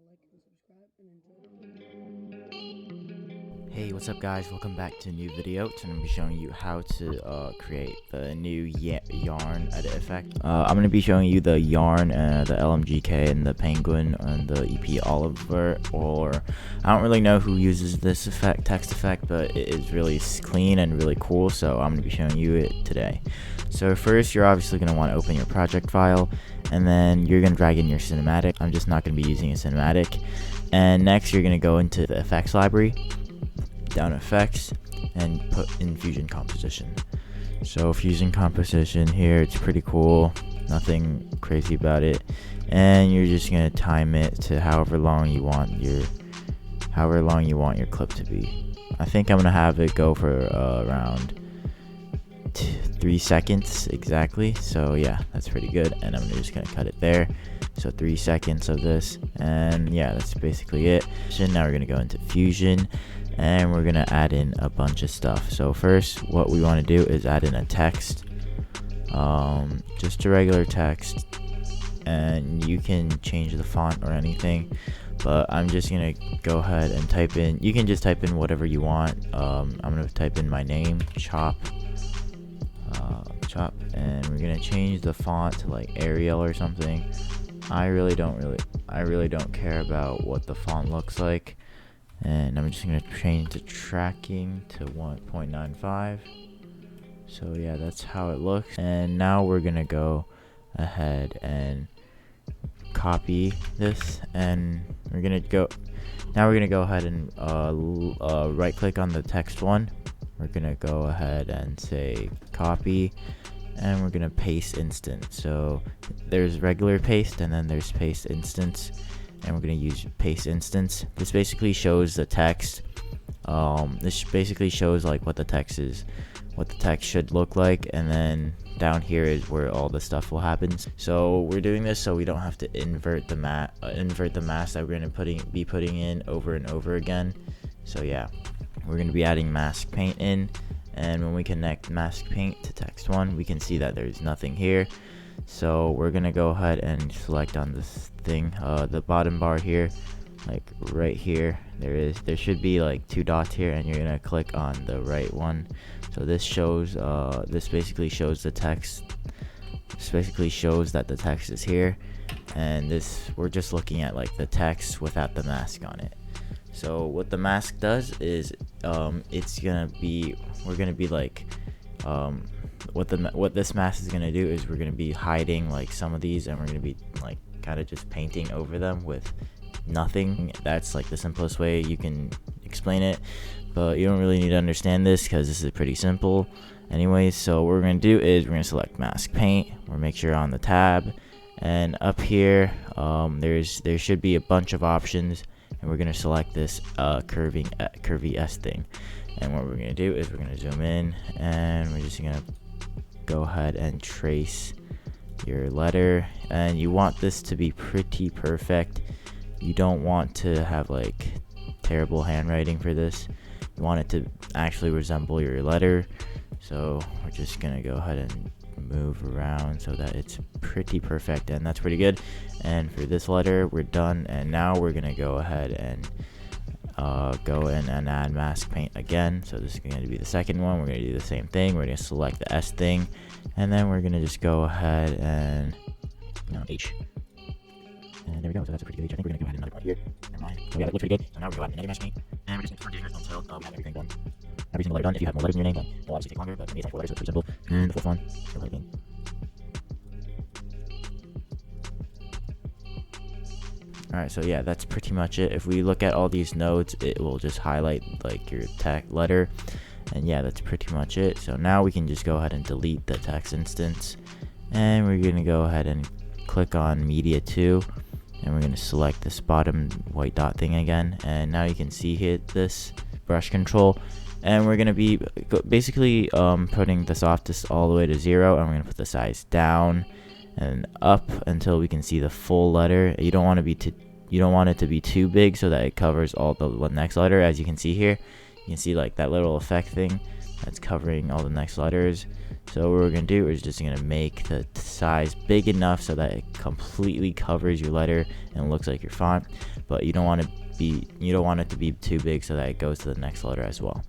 like and subscribe and enjoy. Hey, what's up guys, welcome back to a new video. Today I'm going to be showing you how to create the new yarn edit effect. I'm going to be showing you the yarn, the Lmgk and the penguin and the EP Oliver, or I don't really know who uses this effect, text effect, but it is really clean and really cool, so I'm going to be showing you it today. So first, you're obviously going to want to open your project file, and then you're going to drag in your cinematic. I'm just not going to be using a cinematic. And next, you're going to go into the effects library, down effects, and put in fusion composition. So fusion composition here, it's pretty cool, nothing crazy about it, and you're just going to time it to however long you want your clip to be. I think I'm going to have it go for around 3 seconds exactly, so yeah, that's pretty good. And I'm just gonna cut it there, so 3 seconds of this, and yeah, that's basically it. So now we're gonna go into fusion and we're gonna add in a bunch of stuff. So first, what we want to do is add in a text, just a regular text, and you can change the font or anything, but I'm just gonna go ahead and type in, you can just type in whatever you want. I'm gonna type in my name, chop, and we're gonna change the font to like Arial or something. I really don't care about what the font looks like, and I'm just gonna change the tracking to 1.95. so yeah, that's how it looks. And now we're gonna go ahead and copy this, and we're gonna go ahead and right click on the text one. We're gonna go ahead and say copy, and we're gonna paste instant. So there's regular paste and then there's paste instance, and we're gonna use paste instance. This basically shows the text. This basically shows like what the text should look like, and then down here is where all the stuff will happen. So we're doing this so we don't have to invert the mask that we're gonna be putting in over and over again. So yeah, we're going to be adding mask paint in, and when we connect mask paint to text one, we can see that there's nothing here. So we're going to go ahead and select on this thing, the bottom bar here, like right here. There should be like 2 dots here, and you're going to click on the right one. So this shows, this basically shows the text. This basically shows that the text is here, and this, we're just looking at like the text without the mask on it. So what the mask does is what this mask is gonna do is we're gonna be hiding like some of these, and we're gonna be like kind of just painting over them with nothing. That's like the simplest way you can explain it, but you don't really need to understand this because this is pretty simple anyways. So what we're gonna do is we're gonna select mask paint, we'll make sure on the tab, and up here there should be a bunch of options, and we're going to select this curvy S thing. And what we're going to do is we're going to zoom in, and we're just going to go ahead and trace your letter, and you want this to be pretty perfect. You don't want to have like terrible handwriting for this. You want it to actually resemble your letter. So we're just going to go ahead and move around so that it's pretty perfect, and that's pretty good. And for this letter, we're done, and now we're gonna go ahead and go in and add mask paint again. So this is going to be the second one. We're gonna do the same thing. We're gonna select the S thing, and then we're gonna just go ahead and H. And there we go. So that's a pretty good H. I think we're gonna go ahead and another part here. So yeah, that looks pretty good. So now we're gonna go ahead and another mask paint, and we're just gonna continue until we have everything done. Every single letter done. If you have more letters in your name, then it'll obviously take longer, but for me it's like 4 letters, so it's pretty simple. And the fourth one, go ahead again. Alright, so yeah, that's pretty much it. If we look at all these nodes, it will just highlight like your text letter, and yeah, that's pretty much it. So now we can just go ahead and delete the text instance, and we're gonna go ahead and click on media 2, and we're gonna select this bottom white dot thing again, and now you can see here this brush control. And we're going to be basically putting the softness all the way to 0, and we're going to put the size down and up until we can see the full letter. You don't want it to be too big so that it covers all the next letter. As you can see here, you can see like that little effect thing that's covering all the next letters. So what we're gonna do is just gonna make the size big enough so that it completely covers your letter and looks like your font, but you don't want it to be too big so that it goes to the next letter as well.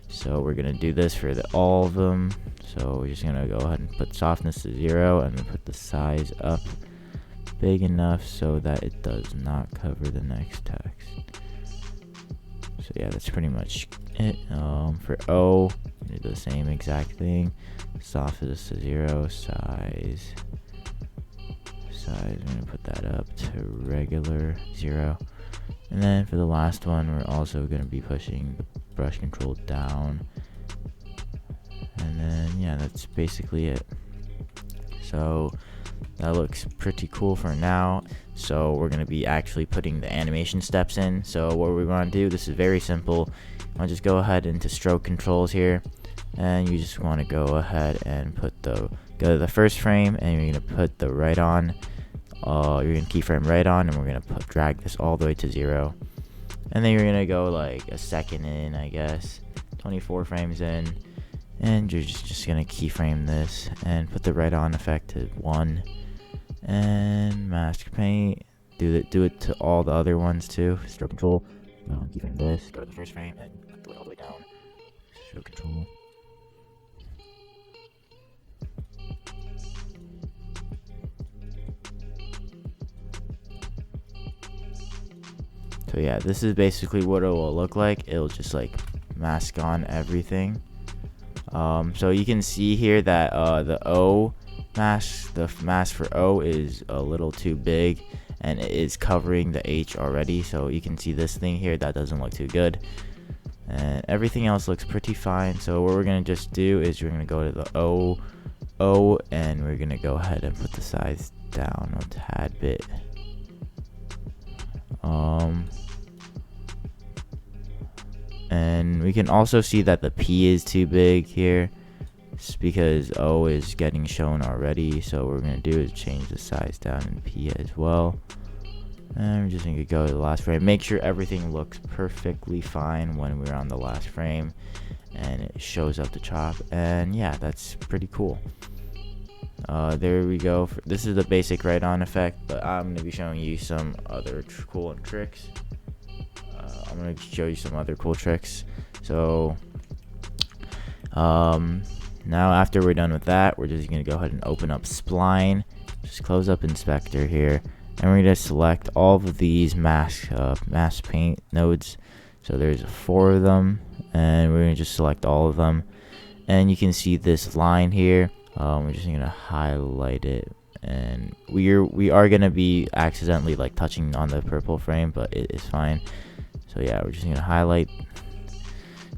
So we're gonna do this for all of them. So we're just gonna go ahead and put softness to 0 and then put the size up big enough so that it does not cover the next text. So yeah, that's pretty much it. For O, do the same exact thing. Softness to 0, size. I'm gonna put that up to regular 0. And then for the last one, we're also gonna be pushing the brush control down. And then yeah, that's basically it. So that looks pretty cool for now. So we're gonna be actually putting the animation steps in. So what we want to do, this is very simple. I'll just go ahead into stroke controls here, and you just want to go ahead and go to the first frame, and you're gonna put the right on. You're gonna keyframe right on, and we're gonna drag this all the way to 0. And then you're gonna go like a second in, I guess, 24 frames in, and you're just gonna keyframe this and put the right on effect to 1, and mask paint. Do it to all the other ones too. Stroke control. Keyframe this. Go to the first frame and do it all the way down. Stroke control. So yeah, this is basically what it will look like. It'll just like mask on everything. So you can see here that the mask for O is a little too big, and it is covering the H already. So you can see this thing here that doesn't look too good, and everything else looks pretty fine. So what we're gonna just do is we're gonna go to the O, and we're gonna go ahead and put the size down a tad bit. And we can also see that the P is too big here. It's because O is getting shown already. So what we're going to do is change the size down in P as well. And we're just going to go to the last frame. Make sure everything looks perfectly fine when we're on the last frame, and it shows up the chop. And yeah, that's pretty cool. There we go. This is the basic right-on effect, but I'm going to be showing you some other cool tricks. I'm going to show you some other cool tricks. So now after we're done with that, we're just going to go ahead and open up Spline. Just close up Inspector here, and we're going to select all of these mask paint nodes. So there's 4 of them, and we're going to just select all of them. And you can see this line here. We're just going to highlight it, and we are going to be accidentally like touching on the purple frame, but it is fine. So yeah, we're just going to highlight.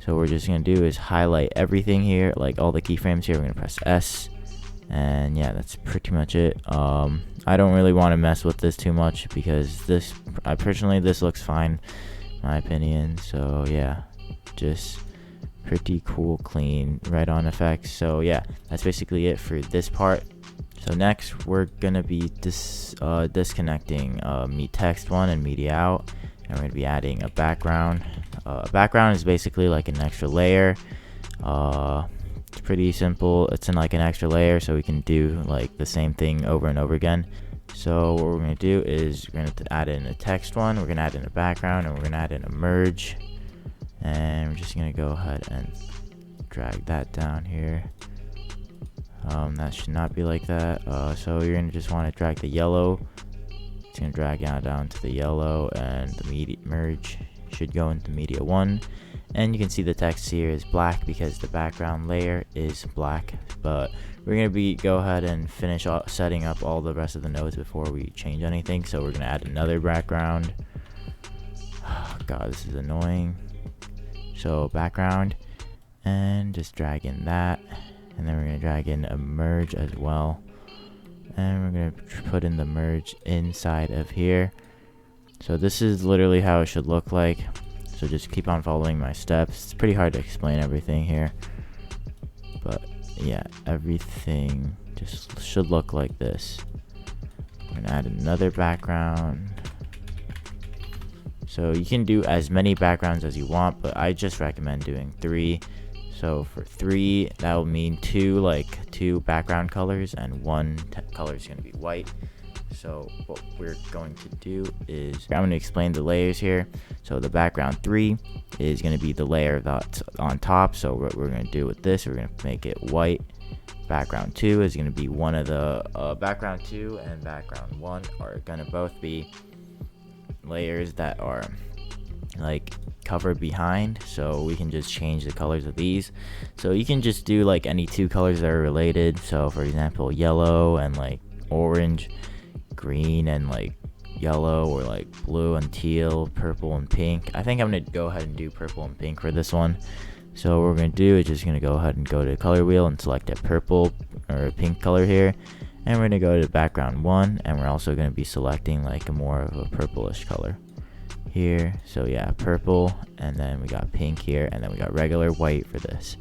So what we're just going to do is highlight everything here, like all the keyframes here. We're going to press S, and yeah, that's pretty much it. I don't really want to mess with this too much because this looks fine, in my opinion. So yeah, just pretty cool, clean right-on effects. So yeah, that's basically it for this part. So next, we're gonna be disconnecting me text 1 and media out, and we're gonna be adding a background. A background is basically like an extra layer. It's pretty simple. It's in like an extra layer, so we can do like the same thing over and over again. So what we're gonna do is we're gonna add in a text 1, we're gonna add in a background, and we're gonna add in a merge. And we're just gonna go ahead and drag that down here. That should not be like that. So you're gonna just want to drag the yellow. It's gonna drag down to the yellow, and the media merge should go into media 1. And you can see the text here is black because the background layer is black. But we're gonna go ahead and finish setting up all the rest of the nodes before we change anything. So we're gonna add another background. Oh, God, this is annoying. So background, and just drag in that, and then we're going to drag in a merge as well, and we're going to put in the merge inside of here. So this is literally how it should look like. So just keep on following my steps. It's pretty hard to explain everything here, but yeah, everything just should look like this. We're going to add another background. So you can do as many backgrounds as you want, but I just recommend doing 3. So for 3, that will mean 2 background colors, and 1 color is going to be white. So what we're going to do is, I'm going to explain the layers here. So the background 3 is going to be the layer that's on top. So what we're going to do with this, we're going to make it white. Background 2 is going to be one of the background 2 and background 1 are going to both be layers that are like covered behind, so we can just change the colors of these. So you can just do like any 2 colors that are related. So for example, yellow and like orange, green and like yellow, or like blue and teal, purple and pink. I think I'm gonna go ahead and do purple and pink for this one. So what we're gonna do is just gonna go ahead and go to the color wheel and select a purple or a pink color here, and we're gonna go to background 1, and we're also gonna be selecting like a more of a purplish color here. So yeah, purple, and then we got pink here, and then we got regular white for this.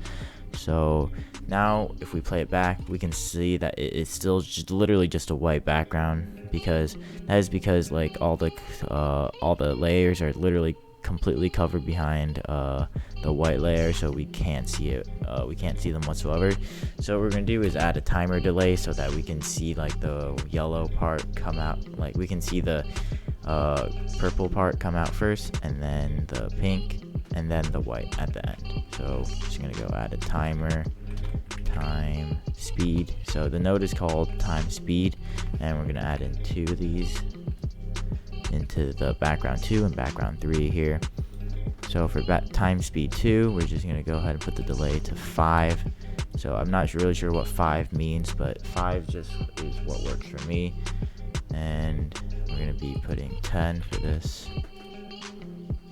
So now if we play it back, we can see that it's still literally just a white background, because that is because like all the layers are literally completely covered behind the white layer, so we can't see it. We can't see them whatsoever. So what we're gonna do is add a timer delay so that we can see like the yellow part come out. Like we can see the purple part come out first, and then the pink, and then the white at the end. So just gonna go add a timer, time speed. So the node is called time speed, and we're gonna add in 2 of these into the background 2 and background 3 here. So for time speed 2, we're just gonna go ahead and put the delay to 5. So I'm not really sure what 5 means, but 5 just is what works for me. And we're gonna be putting 10 for this.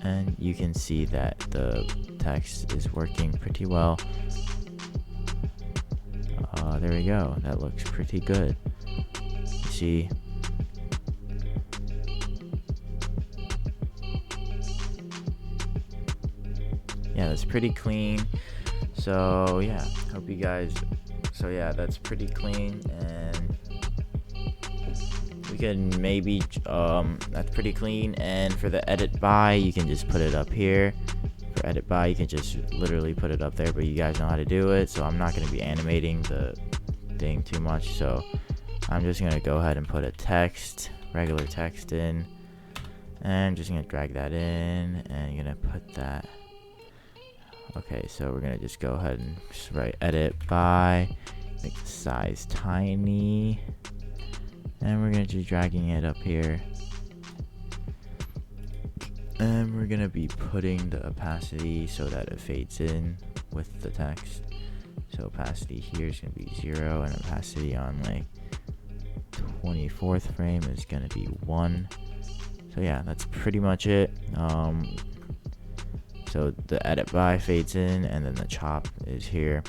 And you can see that the text is working pretty well. There we go. That looks pretty good. You see, yeah, that's pretty clean. So yeah, hope you guys, so yeah, that's pretty clean, and we can maybe that's pretty clean. And for the edit by, you can just put it up here. For edit by, you can just literally put it up there, but you guys know how to do it, so I'm not going to be animating the thing too much. So I'm just going to go ahead and put a text, regular text in, and I'm just going to drag that in, and you're going to put that. Okay, so we're going to just go ahead and just write edit by, make the size tiny, and we're going to be dragging it up here. And we're going to be putting the opacity so that it fades in with the text. So opacity here is going to be 0, and opacity on like 24th frame is going to be 1. So yeah, that's pretty much it. So the edit by fades in, and then the chop is here.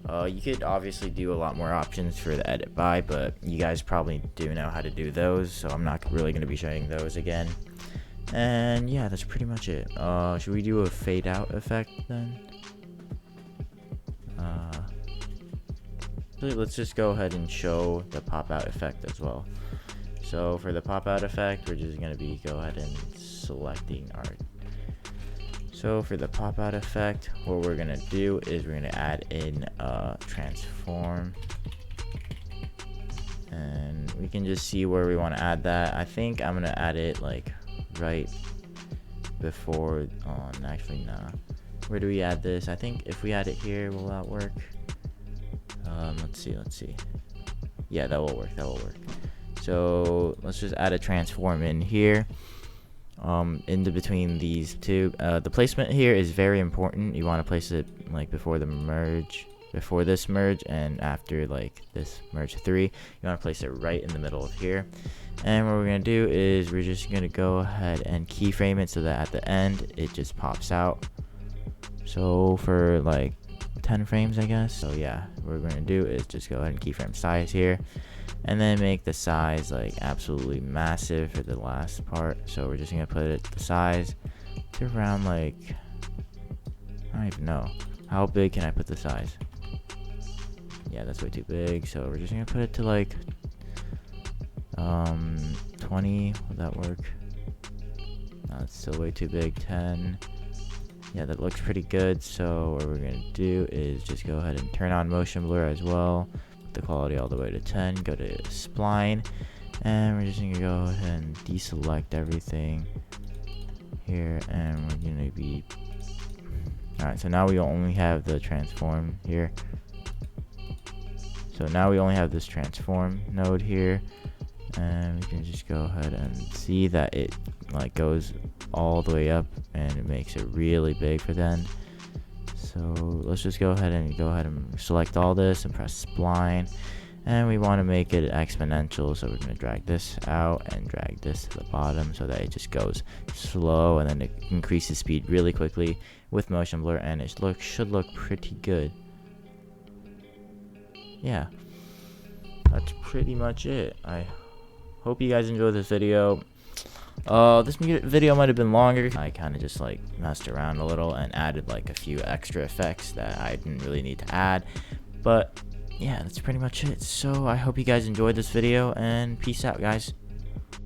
You could obviously do a lot more options for the edit by, but you guys probably do know how to do those, so I'm not really going to be showing those again. And yeah, that's pretty much it. Should we do a fade out effect then? Let's just go ahead and show the pop out effect as well. So for the pop out effect, we're just going to be go ahead and selecting our. So for the pop out effect, what we're going to do is we're going to add in transform, and we can just see where we want to add that. I think I'm going to add it like right before actually nah, where do we add this? I think if we add it here, will that work? Let's see. Yeah, that will work. So let's just add a transform in here, in between these two. The placement here is very important. You want to place it like before the merge, before this merge, and after like this merge 3. You want to place it right in the middle of here. And what we're going to do is we're just going to go ahead and keyframe it so that at the end it just pops out. So for like 10 frames, I guess. So yeah, what we're going to do is just go ahead and keyframe size here, and then make the size like absolutely massive for the last part. So we're just going to put it the size to around like, I don't even know, how big can I put the size? Yeah, that's way too big. So we're just going to put it to like 20. Would that work? No, it's still way too big. 10. yeah, that looks pretty good. So what we're gonna do is just go ahead and turn on motion blur as well, put the quality all the way to 10, go to spline, and we're just gonna go ahead and deselect everything here, and we're gonna be alright. So now we only have the transform here. So now we only have this transform node here, and we can just go ahead and see that it like goes all the way up and it makes it really big for the end. So let's just go ahead and select all this and press spline, and we want to make it exponential, so we're going to drag this out and drag this to the bottom so that it just goes slow, and then it increases speed really quickly with motion blur, and it should look pretty good. Yeah, that's pretty much it. I hope you guys enjoyed this video. This video might have been longer. I kind of just like messed around a little and added like a few extra effects that I didn't really need to add, but yeah, that's pretty much it. So I hope you guys enjoyed this video, and peace out, guys.